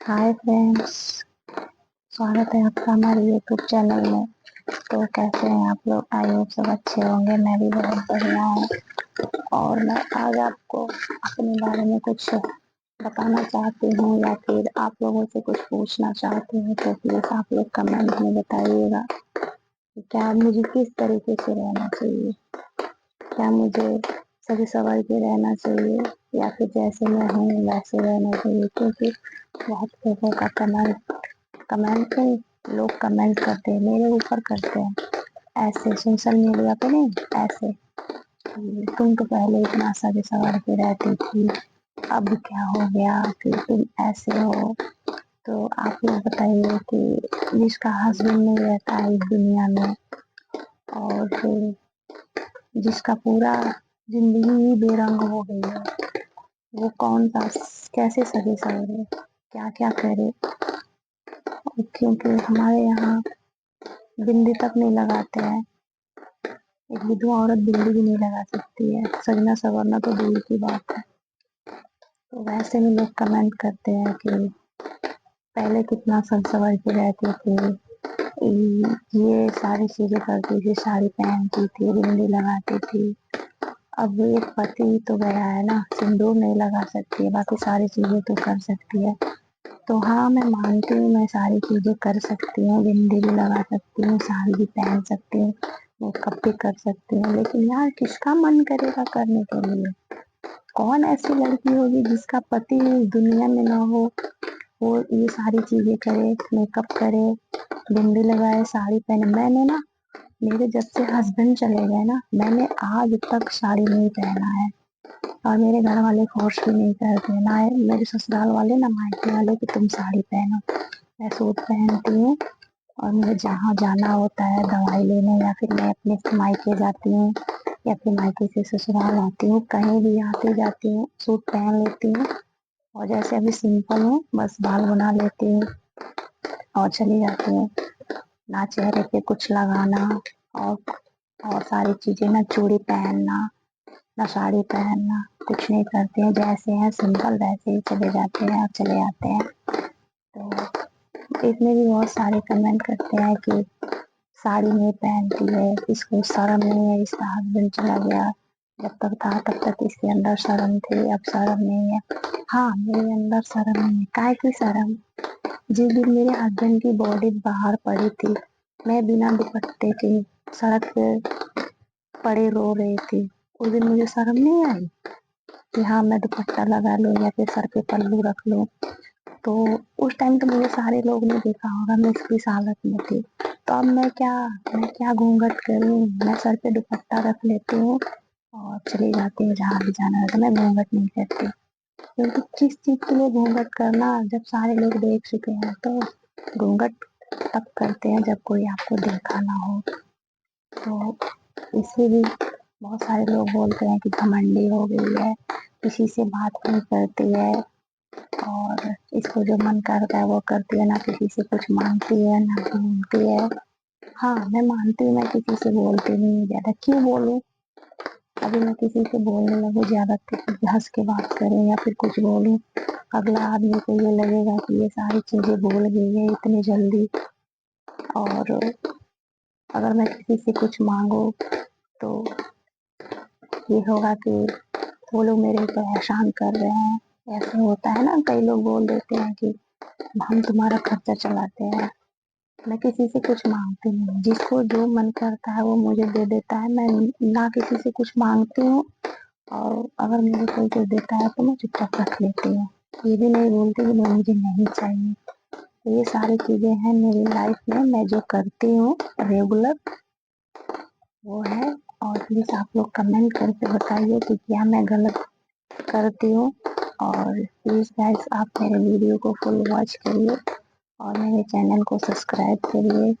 Hi friends, स्वागत है आपका हमारे यूट्यूब चैनल में। तो कैसे हैं आप लोग? आई होप सब अच्छे होंगे। मैं भी बहुत बढ़िया हूँ और मैं आज आपको अपने बारे में कुछ बताना चाहती हूँ या फिर आप लोगों से कुछ पूछना चाहती हूँ। तो प्लीज आप लोग कमेंट में बताइएगा कि क्या मुझे किस तरीके से रहना चाहिए। क्या मुझे सभी सवाल के रहना चाहिए या फिर जैसे मैं हूँ वैसे रहना चाहिए? क्योंकि बहुत लोगों का कमेंट नहीं, लोग कमेंट करते हैं, मेरे ऊपर करते हैं ऐसे सोशल मीडिया पे नहीं, ऐसे तुम तो पहले इतना सजे सवार के रहती थी, अब क्या हो गया फिर तुम ऐसे हो। तो आप लोग बताइए कि जिसका हस्बैंड नहीं रहता है इस दुनिया में और फिर जिसका पूरा जिंदगी ही बेरंग हो गई है, वो कौन सा कैसे सजे सवरे, क्या क्या करे? क्योंकि हमारे यहाँ बिंदी तक नहीं लगाते हैं। एक विधवा औरत बिंदी भी नहीं लगा सकती है, सजना संवरना तो दूर की बात है। तो वैसे में लोग कमेंट करते हैं कि पहले कितना सज सवर के रहते थे, ये सारी चीजें करती थी, साड़ी पहनती थी, बिंदी लगाती थी। अब एक पति तो गया है ना, सिंदूर नहीं लगा सकती है, बाकी सारी चीजें तो कर सकती है। तो हाँ, मैं मानती हूँ मैं सारी चीजें कर सकती हूँ, बिंदी भी लगा सकती हूँ, साड़ी भी पहन सकती हूँ, मेकअप भी कर सकती हूँ। लेकिन यार किसका मन करेगा करने के लिए? कौन ऐसी लड़की होगी जिसका पति इस दुनिया में ना हो, वो ये सारी चीजें करे, मेकअप करे, बिंदी लगाए, साड़ी पहने? मैंने ना, मेरे जब से हस्बैंड चले गए ना, मैंने आज तक साड़ी नहीं पहना है और मेरे घर वाले फोर्स भी नहीं करते, ना मेरे ससुराल वाले ना मायके वाले कि तुम साड़ी पहनो। मैं सूट पहनती हूँ और मुझे जहाँ जाना होता है दवाई लेने या फिर मैं अपने मायके जाती हूँ या फिर मायके से ससुराल आती हूँ, कहीं भी आती जाती हूँ सूट पहन लेती हूँ। और जैसे अभी सिंपल हूँ, बस बाल बना लेती हूँ और चली जाती हूँ। ना चेहरे पे कुछ लगाना और सारी चीजें, ना चूड़ी पहनना, ना साड़ी पहनना, कुछ नहीं करते हैं। जैसे हैं सिंपल वैसे ही चले जाते हैं और चले आते हैं। तो इसमें भी बहुत सारे कमेंट करते हैं कि साड़ी नहीं पहनती है, इसको शर्म नहीं है, इसका हस्बैंड चला गया, जब तक था तब तक इसके अंदर शर्म थी, अब शर्म नहीं है। हाँ, मेरे अंदर शर्म नहीं है। काहे की शर्म? जिस दिन मेरे हस्बैंड की बॉडी बाहर पड़ी थी, मैं बिना दुपट्टे के सड़क पे पड़े रो रही थी, उस दिन मुझे शर्म नहीं आई कि हाँ मैं दुपट्टा लगा लूं या फिर सर पे पल्लू रख लूं? तो उस टाइम तो मुझे सारे लोग ने देखा होगा मैं किस हालत में थी। तो अब मैं क्या घूंघट करूं? मैं सर पे दुपट्टा रख लेती हूँ और चली जाती हूँ जहाँ भी जाना रहता। मैं घूंघट नहीं करती, क्योंकि किस चीज के लिए घूंघट करना जब सारे लोग देख चुके हैं? तो घूंघट तब करते हैं जब कोई आपको देखा ना हो। तो इसे भी बहुत सारे लोग बोलते हैं कि घमंडी हो गई है, किसी से बात नहीं करती है और इसको जो मन करता है वो करती है, ना किसी से कुछ मांगती है ना घूमती है। हाँ, मैं मानती हूँ मैं किसी से बोलती नहीं हूँ ज्यादा, क्यों बोलूं? अभी मैं किसी से बोलने लगूं ज्यादा, किसी हंस के बात करूं या फिर कुछ बोलूं, अगला आदमी को ये लगेगा कि ये सारी चीजें भूल गई है इतनी जल्दी। और अगर मैं किसी से कुछ मांगू तो ये होगा कि वो लोग मेरे ऊपर एहसान कर रहे हैं। ऐसे होता है ना, कई लोग बोल देते हैं कि हम तुम्हारा खर्चा चलाते हैं। मैं किसी से कुछ मांगती नहीं, जिसको जो मन करता है वो मुझे दे देता है। मैं ना किसी से कुछ मांगती हूँ और अगर मुझे कोई कुछ देता है तो मैं चुपचाप रख लेती हूँ, ये भी नहीं बोलती कि वो मुझे नहीं चाहिए। तो ये सारी चीजें हैं मेरी लाइफ में, मैं जो करती हूँ रेगुलर वो है। और प्लीज आप लोग कमेंट करके बताइए कि क्या मैं गलत करती हूँ। और प्लीज गाइस आप मेरे वीडियो को फुल वॉच करिए और मेरे चैनल को सब्सक्राइब करिए।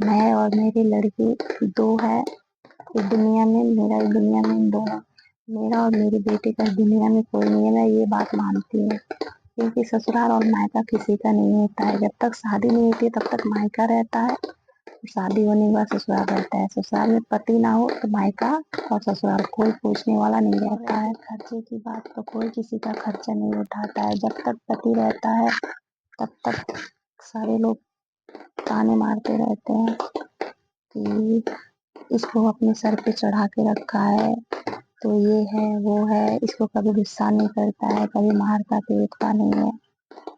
मैं और मेरी लड़की दो है इस दुनिया में, मेरा इस दुनिया में दो है, मेरा और मेरी बेटी का इस दुनिया में कोई नहीं है। मैं ये बात मानती हूँ, क्योंकि ससुराल और मायका किसी का नहीं होता है। जब तक शादी नहीं होती तब तक मायका रहता है, शादी होने के बाद ससुराल रहता है। ससुराल में पति ना हो तो मायका और ससुराल कोई पूछने वाला नहीं रहता है। खर्चे की बात तो कोई किसी का खर्चा नहीं उठाता है, जब तक पति रहता है तब तक सारे लोग ताने मारते रहते हैं कि इसको अपने सर पे चढ़ा के रखा है, तो ये है वो है, इसको कभी गुस्सा नहीं करता है, कभी मारता पीटता नहीं है।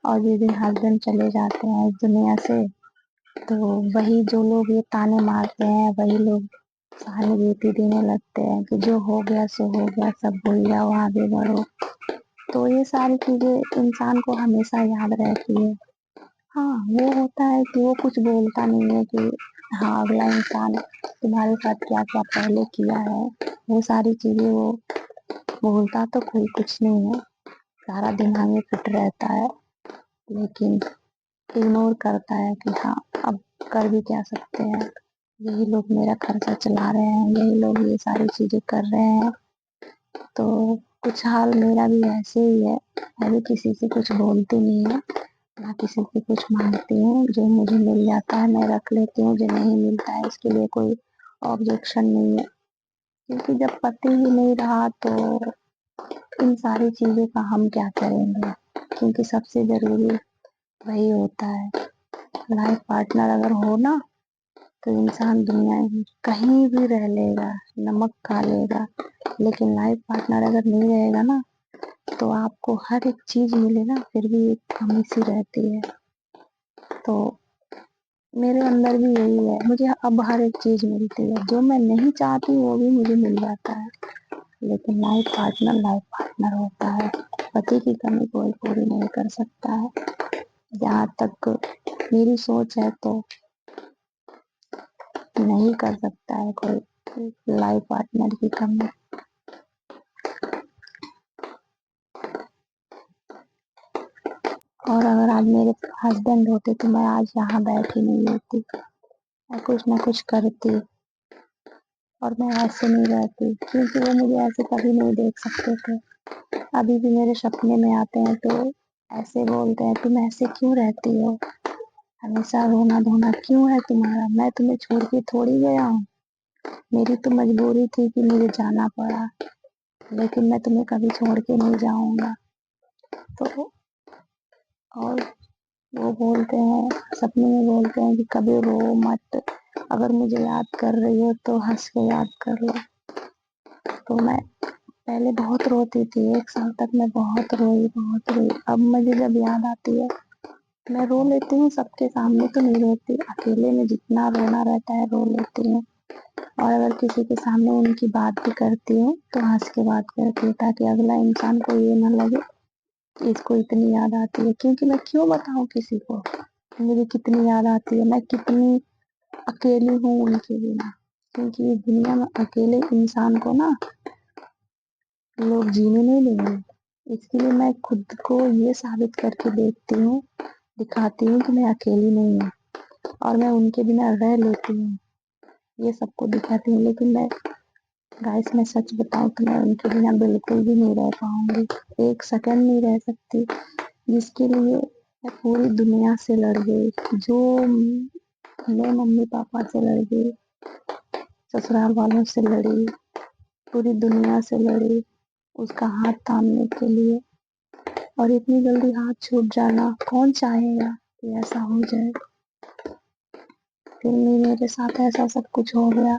और जिस दिन हस्बैंड चले जाते हैं इस दुनिया से, तो वही जो लोग ये ताने मारते हैं वही लोग सहानुभूति देने लगते हैं कि जो हो गया सो हो गया, सब भूल जाओ, आगे बढ़ो। तो ये सारी चीजें इंसान को हमेशा याद रहती है। हाँ, वो होता है कि वो कुछ बोलता नहीं है कि हाँ अगला इंसान तुम्हारे साथ क्या क्या पहले किया है, वो सारी चीजें वो बोलता तो कोई कुछ नहीं है, सारा दिमाग में फिट रहता है, लेकिन इग्नोर करता है कि हाँ अब कर भी क्या सकते हैं, यही लोग मेरा खर्चा चला रहे हैं, यही लोग ये सारी चीजें कर रहे हैं। तो कुछ हाल मेरा भी ऐसे ही है, मैं भी किसी से कुछ बोलती नहीं है, ना किसी से कुछ मांगती हूँ। जो मुझे मिल जाता है मैं रख लेती हूँ, जो नहीं मिलता है इसके लिए कोई ऑब्जेक्शन नहीं है, क्योंकि जब पति ही नहीं रहा तो इन सारी चीजों का हम क्या करेंगे, क्योंकि सबसे जरूरी वही होता है। लाइफ पार्टनर अगर हो ना तो इंसान दुनिया में कहीं भी रह लेगा, नमक खा लेगा, लेकिन लाइफ पार्टनर अगर नहीं रहेगा ना तो आपको हर एक चीज मिले ना फिर भी एक कमी सी रहती है। तो मेरे अंदर भी यही है, मुझे अब हर एक चीज मिलती है, जो मैं नहीं चाहती वो भी मुझे मिल जाता है, लेकिन लाइफ पार्टनर होता है, पति की कमी कोई पूरी नहीं कर सकता है। जहाँ तक मेरी सोच है तो नहीं कर सकता है कोई लाइफ पार्टनर की कमी। और अगर आज मेरे हस्बैंड होते तो मैं आज यहाँ बैठी नहीं होती, मैं कुछ ना कुछ करती, और मैं ऐसे नहीं रहती, क्योंकि वो मुझे ऐसे कभी नहीं देख सकते थे। अभी भी मेरे सपने में आते हैं तो ऐसे बोलते हैं तुम ऐसे क्यों रहती हो, हमेशा रोना धोना क्यों है तुम्हारा, मैं तुम्हें छोड़ के थोड़ी गया हूँ, मेरी तो मजबूरी थी कि मुझे जाना पड़ा, लेकिन मैं तुम्हें कभी छोड़ के नहीं जाऊंगा। तो और वो बोलते हैं, सपने में बोलते हैं कि कभी रो मत, अगर मुझे याद कर रही हो तो हंस के याद कर लो। तो मैं पहले बहुत रोती थी, 1 साल तक मैं बहुत रोई। अब मुझे जब याद आती है मैं रो लेती हूँ, सबके सामने तो नहीं रोती, अकेले में जितना रोना रहता है रो लेती हूँ। और अगर किसी के सामने उनकी बात भी करती हूँ तो हंस के बात करती हूँ, ताकि अगला इंसान को ये ना लगे कि इसको इतनी याद आती है, क्योंकि मैं क्यों बताऊँ किसी को मुझे कितनी याद आती है, मैं कितनी अकेली हूँ उनके बिना। क्योंकि इस दुनिया में अकेले इंसान को ना लोग जीने नहीं देंगे, इसके लिए मैं खुद को ये साबित करके देखती हूँ, दिखाती हूँ कि मैं अकेली नहीं हूँ, और मैं उनके बिना रह लेती हूँ, ये सबको दिखाती हूँ। लेकिन गाइस मैं सच बताऊँ तो मैं उनके बिना बिल्कुल भी नहीं रह पाऊंगी, 1 सेकंड नहीं रह सकती, जिसके लिए मैं पूरी दुनिया से लड़ गई, जो मैं मम्मी पापा से लड़ गई, ससुराल वालों से लड़ी, पूरी दुनिया से लड़ी उसका हाथ थामने के लिए, और इतनी जल्दी हाथ छूट जाना कौन चाहेगा कि ऐसा हो जाए। फिर भी मेरे साथ ऐसा सब कुछ हो गया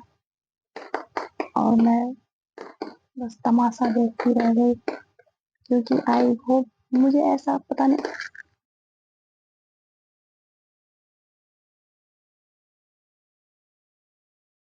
और मैं बस तमाशा देखती रह गई, क्योंकि आई होप मुझे ऐसा पता नहीं